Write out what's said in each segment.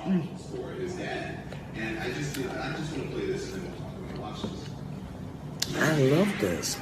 for his dad. And I just want to play this and then we'll watch this. I love this.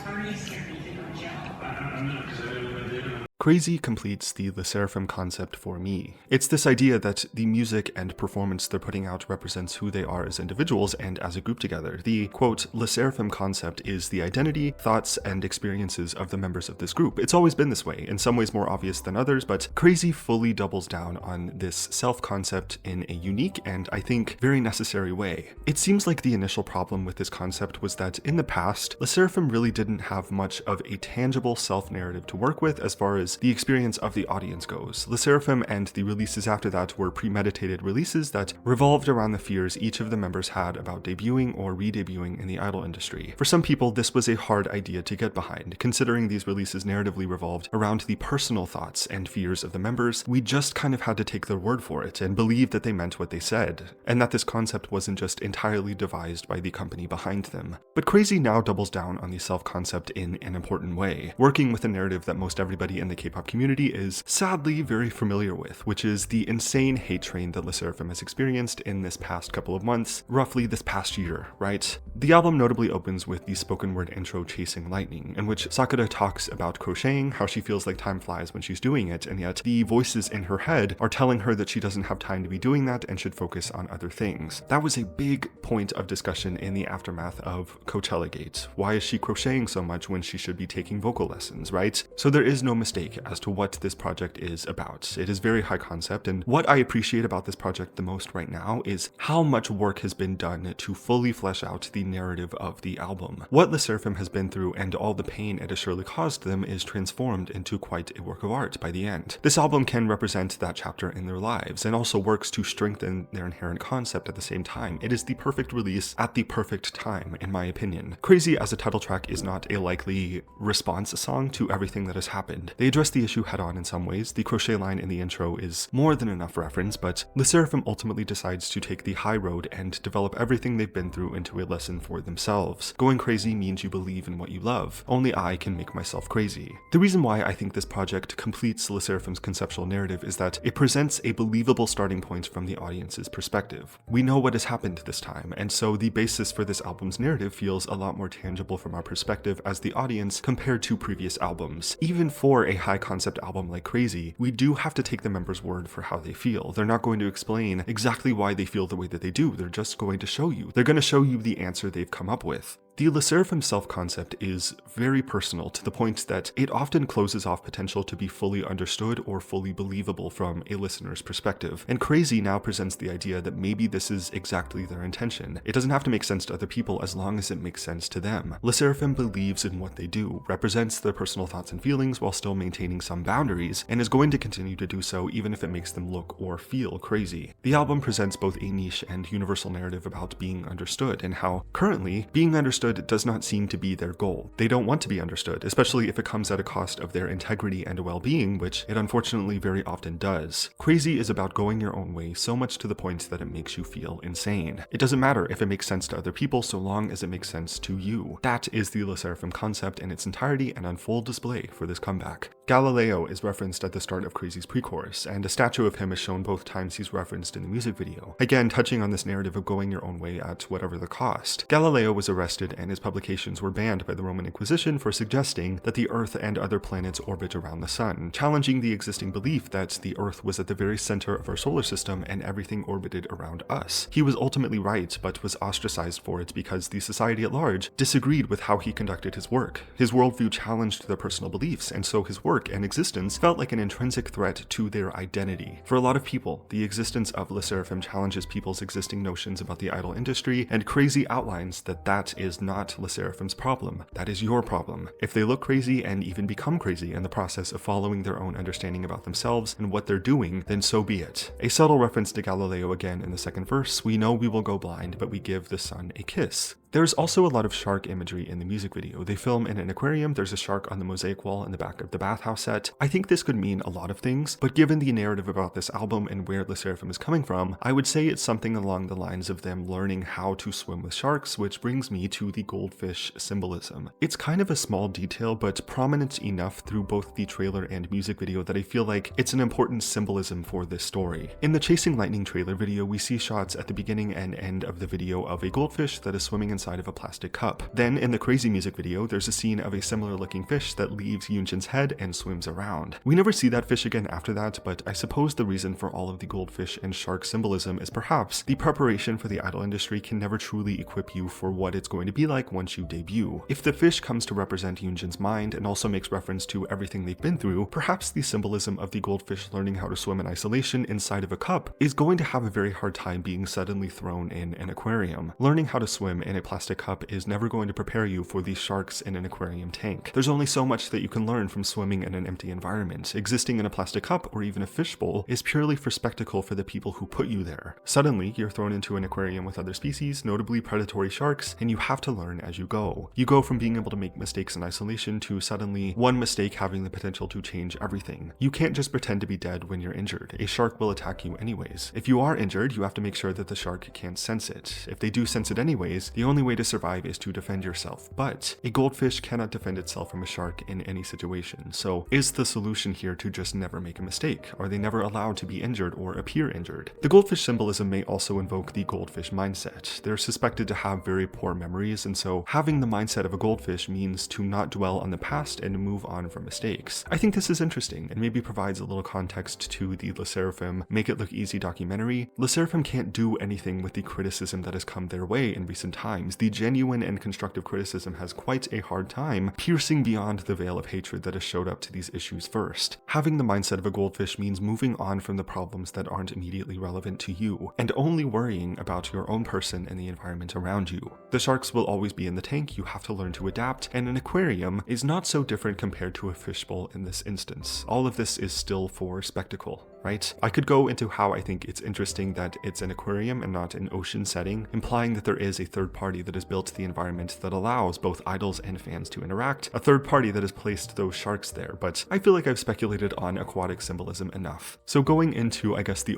Crazy completes the Sserafim concept for me. It's this idea that the music and performance they're putting out represents who they are as individuals and as a group together. The, quote, Sserafim concept is the identity, thoughts, and experiences of the members of this group. It's always been this way, in some ways more obvious than others, but Crazy fully doubles down on this self-concept in a unique and, I think, very necessary way. It seems like the initial problem with this concept was that in the past, Sserafim really didn't have much of a tangible self-narrative to work with as far as the experience of the audience goes. Sserafim and the releases after that were premeditated releases that revolved around the fears each of the members had about debuting or re-debuting in the idol industry. For some people, this was a hard idea to get behind. Considering these releases narratively revolved around the personal thoughts and fears of the members, we just kind of had to take their word for it and believe that they meant what they said, and that this concept wasn't just entirely devised by the company behind them. But Crazy now doubles down on the self-concept in an important way, working with a narrative that most everybody in the K-pop community is sadly very familiar with, which is the insane hate train that Sserafim has experienced in this past couple of months, roughly this past year, right? The album notably opens with the spoken word intro Chasing Lightning, in which Sakura talks about crocheting, how she feels like time flies when she's doing it, and yet the voices in her head are telling her that she doesn't have time to be doing that and should focus on other things. That was a big point of discussion in the aftermath of Coachella Gate. Why is she crocheting so much when she should be taking vocal lessons, right? So there is no mistake as to what this project is about. It is very high concept, and what I appreciate about this project the most right now is how much work has been done to fully flesh out the narrative of the album. What Sserafim has been through and all the pain it has surely caused them is transformed into quite a work of art by the end. This album can represent that chapter in their lives and also works to strengthen their inherent concept at the same time. It is the perfect release at the perfect time, in my opinion. Crazy as a title track is not a likely response song to everything that has happened. They address the issue head on in some ways. The crochet line in the intro is more than enough reference, but Sserafim ultimately decides to take the high road and develop everything they've been through into a lesson for themselves. Going crazy means you believe in what you love. Only I can make myself crazy. The reason why I think this project completes Sserafim's conceptual narrative is that it presents a believable starting point from the audience's perspective. We know what has happened this time, and so the basis for this album's narrative feels a lot more tangible from our perspective as the audience compared to previous albums. Even for a high concept album like Crazy, we do have to take the members' word for how they feel. They're not going to explain exactly why they feel the way that they do. They're just going to show you. They're going to show you the answer they've come up with. The Sserafim self-concept is very personal to the point that it often closes off potential to be fully understood or fully believable from a listener's perspective. And Crazy now presents the idea that maybe this is exactly their intention. It doesn't have to make sense to other people as long as it makes sense to them. Sserafim believes in what they do, represents their personal thoughts and feelings while still maintaining some boundaries, and is going to continue to do so even if it makes them look or feel crazy. The album presents both a niche and universal narrative about being understood, and how currently being understood does not seem to be their goal. They don't want to be understood, especially if it comes at a cost of their integrity and well-being, which it unfortunately very often does. Crazy is about going your own way so much to the point that it makes you feel insane. It doesn't matter if it makes sense to other people so long as it makes sense to you. That is the Sserafim concept in its entirety and on full display for this comeback. Galileo is referenced at the start of Crazy's pre-chorus, and a statue of him is shown both times he's referenced in the music video. Again, touching on this narrative of going your own way at whatever the cost. Galileo was arrested and his publications were banned by the Roman Inquisition for suggesting that the Earth and other planets orbit around the Sun, challenging the existing belief that the Earth was at the very center of our solar system and everything orbited around us. He was ultimately right, but was ostracized for it because the society at large disagreed with how he conducted his work. His worldview challenged their personal beliefs, and so his work and existence felt like an intrinsic threat to their identity. For a lot of people, the existence of Sserafim challenges people's existing notions about the idol industry, and Crazy outlines that that is not Sserafim's problem. That is your problem. If they look crazy and even become crazy in the process of following their own understanding about themselves and what they're doing, then so be it. A subtle reference to Galileo again in the second verse, we know we will go blind, but we give the sun a kiss. There's also a lot of shark imagery in the music video. They film in an aquarium, there's a shark on the mosaic wall in the back of the bathhouse set. I think this could mean a lot of things, but given the narrative about this album and where Le Sserafim is coming from, I would say it's something along the lines of them learning how to swim with sharks, which brings me to the goldfish symbolism. It's kind of a small detail, but prominent enough through both the trailer and music video that I feel like it's an important symbolism for this story. In the Chasing Lightning trailer video, we see shots at the beginning and end of the video of a goldfish that is swimming inside of a plastic cup. Then in the Crazy music video, there's a scene of a similar looking fish that leaves Yunjin's head and swims around. We never see that fish again after that, but I suppose the reason for all of the goldfish and shark symbolism is perhaps the preparation for the idol industry can never truly equip you for what it's going to be like once you debut. If the fish comes to represent Yunjin's mind and also makes reference to everything they've been through, perhaps the symbolism of the goldfish learning how to swim in isolation inside of a cup is going to have a very hard time being suddenly thrown in an aquarium. Learning how to swim in a plastic cup is never going to prepare you for the sharks in an aquarium tank. There's only so much that you can learn from swimming in an empty environment. Existing in a plastic cup or even a fishbowl is purely for spectacle for the people who put you there. Suddenly, you're thrown into an aquarium with other species, notably predatory sharks, and you have to learn as you go. You go from being able to make mistakes in isolation to suddenly one mistake having the potential to change everything. You can't just pretend to be dead when you're injured. A shark will attack you anyways. If you are injured, you have to make sure that the shark can't sense it. If they do sense it anyways, the only way to survive is to defend yourself. But a goldfish cannot defend itself from a shark in any situation. So is the solution here to just never make a mistake? Are they never allowed to be injured or appear injured? The goldfish symbolism may also invoke the goldfish mindset. They're suspected to have very poor memories, and so having the mindset of a goldfish means to not dwell on the past and move on from mistakes. I think this is interesting and maybe provides a little context to the Le Sserafim Make It Look Easy documentary. Le Sserafim can't do anything with the criticism that has come their way in recent times. The genuine and constructive criticism has quite a hard time piercing beyond the veil of hatred that has showed up to these issues first. Having the mindset of a goldfish means moving on from the problems that aren't immediately relevant to you, and only worrying about your own person and the environment around you. The sharks will always be in the tank, you have to learn to adapt, and an aquarium is not so different compared to a fishbowl in this instance. All of this is still for spectacle, right? I could go into how I think it's interesting that it's an aquarium and not an ocean setting, implying that there is a third party that has built the environment that allows both idols and fans to interact, a third party that has placed those sharks there, but I feel like I've speculated on aquatic symbolism enough. So going into, I guess, the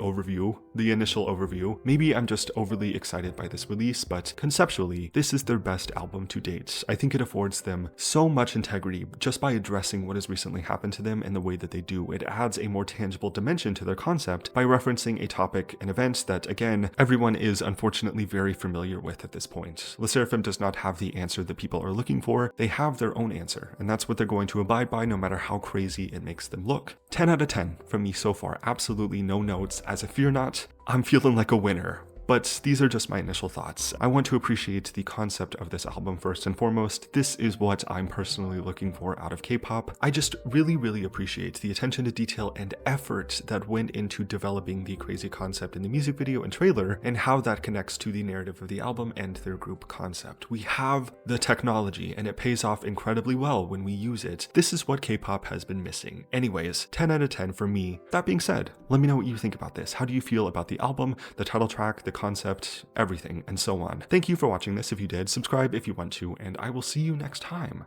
initial overview, maybe I'm just overly excited by this release, but conceptually, this is their best album to date. I think it affords them so much integrity just by addressing what has recently happened to them in the way that they do. It adds a more tangible dimension to their concept by referencing a topic, an event that, again, everyone is unfortunately very familiar with at this point. Le Sserafim does not have the answer that people are looking for, they have their own answer, and that's what they're going to abide by no matter how crazy it makes them look. 10 out of 10 from me so far, absolutely no notes. As a fear not, I'm feeling like a winner. But these are just my initial thoughts. I want to appreciate the concept of this album first and foremost. This is what I'm personally looking for out of K-pop. I just really appreciate the attention to detail and effort that went into developing the crazy concept in the music video and trailer, and how that connects to the narrative of the album and their group concept. We have the technology, and it pays off incredibly well when we use it. This is what K-pop has been missing. Anyways, 10 out of 10 for me. That being said, let me know what you think about this. How do you feel about the album, the title track, the concept, everything, and so on. Thank you for watching this if you did, subscribe if you want to, and I will see you next time.